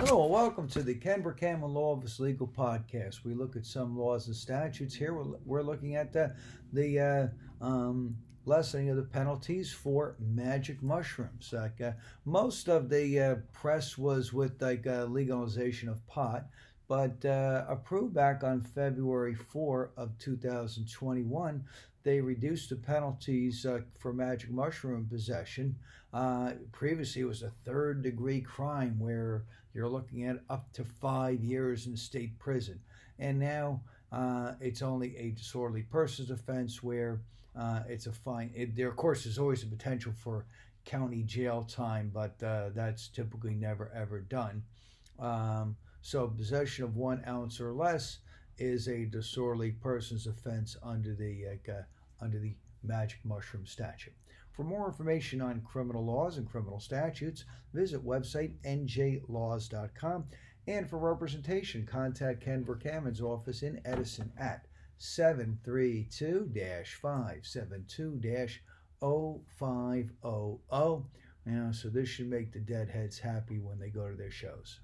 Hello and welcome to the Ken Vercammen Law Office Legal Podcast. We look at some laws and statutes. Here we're looking at the lessening of the penalties for magic mushrooms. Most of the press was with legalization of pot, but approved back on February 4 of 2021, they reduced the penalties for magic mushroom possession. Previously, it was a third-degree crime where you're looking at up to 5 years in state prison. And now it's only a disorderly persons offense where it's a fine. There, of course, is always a potential for county jail time, but that's typically never, ever done. So possession of 1 ounce or less is a disorderly persons offense under the magic mushroom statute. For more information on criminal laws and criminal statutes, visit website njlaws.com. And for representation, contact Ken Vercammen's office in Edison at 732-572-0500. So this should make the deadheads happy when they go to their shows.